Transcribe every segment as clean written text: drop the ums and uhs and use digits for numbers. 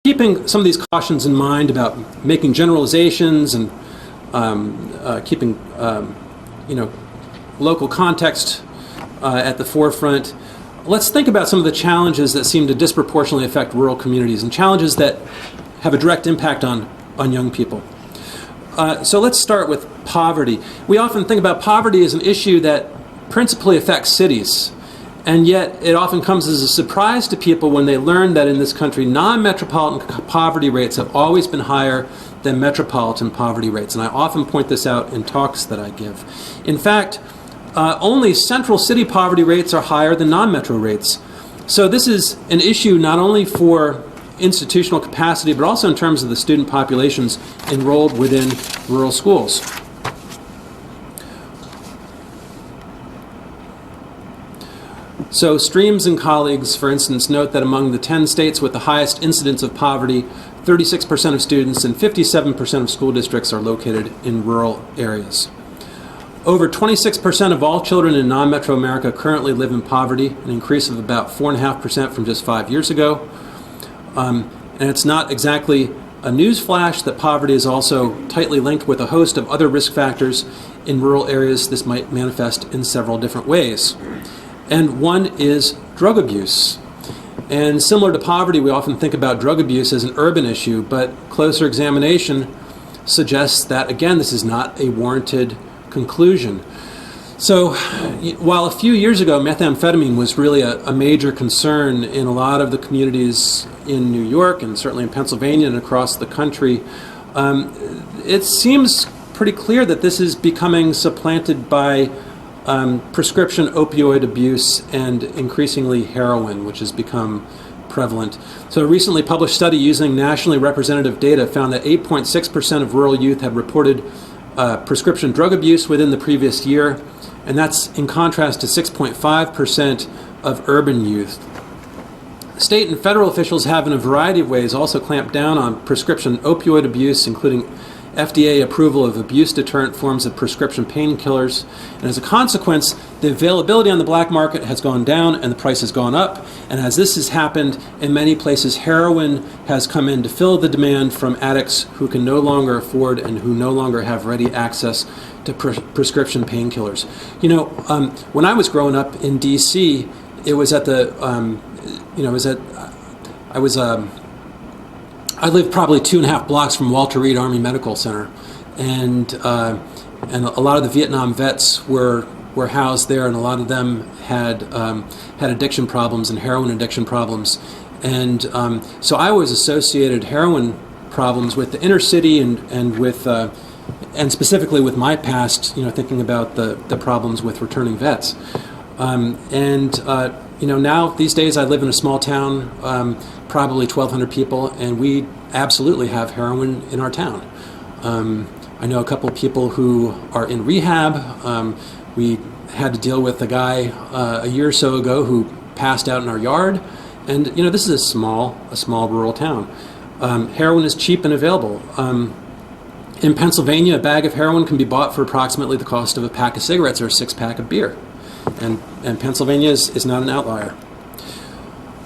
keeping some of these cautions in mind about making generalizations and keeping local context at the forefront, let's think about some of the challenges that seem to disproportionately affect rural communities and challenges that have a direct impact on young people. So let's start with poverty. We often think about poverty as an issue that principally affects cities, and yet it often comes as a surprise to people when they learn that in this country, non-metropolitan poverty rates have always been higher than metropolitan poverty rates. And I often point this out in talks that I give. In fact, only central city poverty rates are higher than non-metro rates. So this is an issue not only for institutional capacity, but also in terms of the student populations enrolled within rural schools. So Streams and colleagues, for instance, note that among the 10 states with the highest incidence of poverty, 36% of students and 57% of school districts are located in rural areas. Over 26% of all children in non-metro America currently live in poverty, an increase of about 4.5% from just 5 years ago. And it's not exactly a news flash that poverty is also tightly linked with a host of other risk factors. In rural areas, this might manifest in several different ways. And one is drug abuse. And similar to poverty, we often think about drug abuse as an urban issue, but closer examination suggests that, again, this is not a warranted conclusion. So while a few years ago methamphetamine was really a major concern in a lot of the communities in New York and certainly in Pennsylvania and across the country, it seems pretty clear that this is becoming supplanted by prescription opioid abuse and increasingly heroin, which has become prevalent. So a recently published study using nationally representative data found that 8.6% of rural youth had reported prescription drug abuse within the previous year, and that's in contrast to 6.5% of urban youth. State and federal officials have in a variety of ways also clamped down on prescription opioid abuse, including FDA approval of abuse-deterrent forms of prescription painkillers. And as a consequence, the availability on the black market has gone down and the price has gone up. And as this has happened in many places, heroin has come in to fill the demand from addicts who can no longer afford and who no longer have ready access to prescription painkillers. You know, when I was growing up in D.C., it was at the, I lived probably 2.5 blocks from Walter Reed Army Medical Center, and a lot of the Vietnam vets were housed there, and a lot of them had addiction problems and heroin addiction problems, and so I always associated heroin problems with the inner city and with and specifically with my past, thinking about the problems with returning vets, now these days I live in a small town, probably 1,200 people, and we absolutely have heroin in our town. I know a couple of people who are in rehab. We had to deal with a guy a year or so ago who passed out in our yard, and this is a small rural town. Heroin is cheap and available. In Pennsylvania, a bag of heroin can be bought for approximately the cost of a pack of cigarettes or a 6-pack of beer. And Pennsylvania is not an outlier.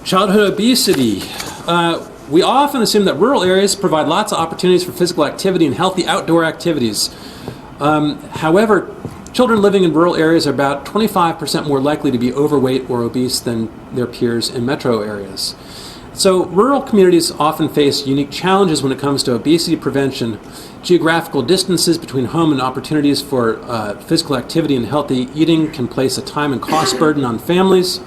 Childhood obesity. We often assume that rural areas provide lots of opportunities for physical activity and healthy outdoor activities. However, children living in rural areas are about 25% more likely to be overweight or obese than their peers in metro areas. So rural communities often face unique challenges when it comes to obesity prevention. Geographical distances between home and opportunities for physical activity and healthy eating can place a time and cost burden on families.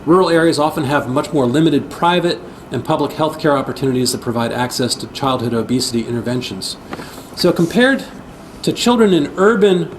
Rural areas often have much more limited private and public health care opportunities that provide access to childhood obesity interventions. So compared to children in urban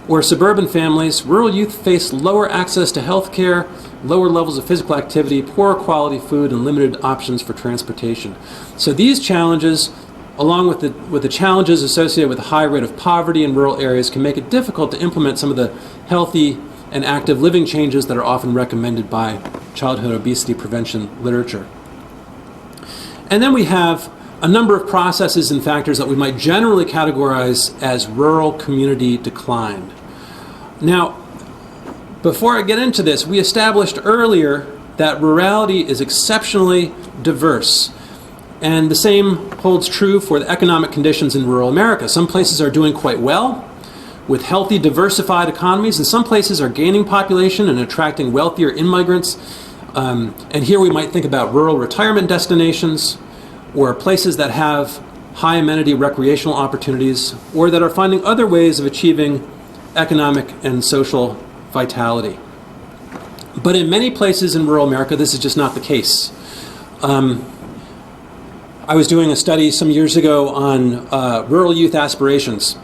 or suburban families, rural youth face lower access to health care, lower levels of physical activity, poorer quality food, and limited options for transportation. So these challenges, along with the challenges associated with the high rate of poverty in rural areas, can make it difficult to implement some of the healthy and active living changes that are often recommended by childhood obesity prevention literature. And then we have a number of processes and factors that we might generally categorize as rural community decline. Now, before I get into this, we established earlier that rurality is exceptionally diverse. And the same holds true for the economic conditions in rural America. Some places are doing quite well with healthy, diversified economies, and some places are gaining population and attracting wealthier immigrants. And here we might think about rural retirement destinations or places that have high amenity recreational opportunities or that are finding other ways of achieving economic and social vitality. But in many places in rural America, this is just not the case. I was doing a study some years ago on rural youth aspirations,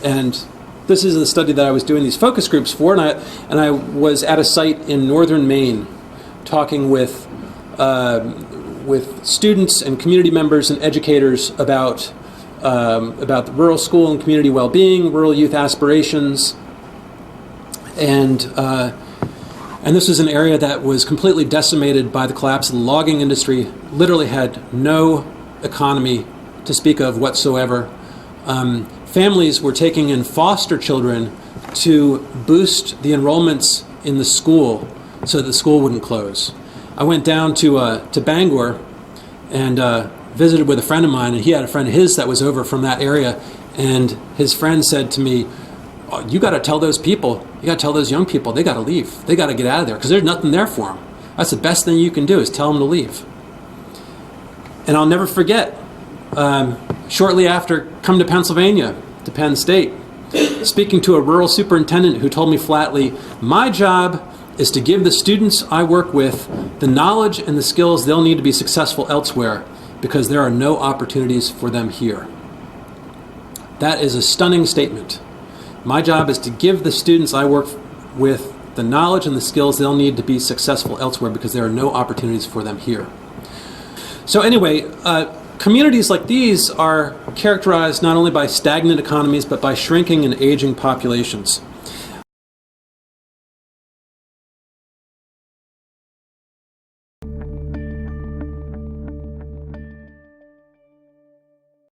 and this is the study that I was doing these focus groups for, and I was at a site in northern Maine talking with students and community members and educators about the rural school and community well-being, rural youth aspirations, and this was an area that was completely decimated by the collapse of the logging industry, literally had no economy to speak of whatsoever. Families were taking in foster children to boost the enrollments in the school so that the school wouldn't close. I went down to Bangor and visited with a friend of mine, and he had a friend of his that was over from that area, and his friend said to me, "Oh, you got to tell those people, you got to tell those young people, they got to leave. They got to get out of there because there's nothing there for them. That's the best thing you can do is tell them to leave." And I'll never forget, shortly after, come to Pennsylvania, to Penn State, speaking to a rural superintendent who told me flatly, "My job is to give the students I work with the knowledge and the skills they'll need to be successful elsewhere because there are no opportunities for them here." That is a stunning statement. My job is to give the students I work with the knowledge and the skills they'll need to be successful elsewhere because there are no opportunities for them here. So anyway, communities like these are characterized not only by stagnant economies, but by shrinking and aging populations.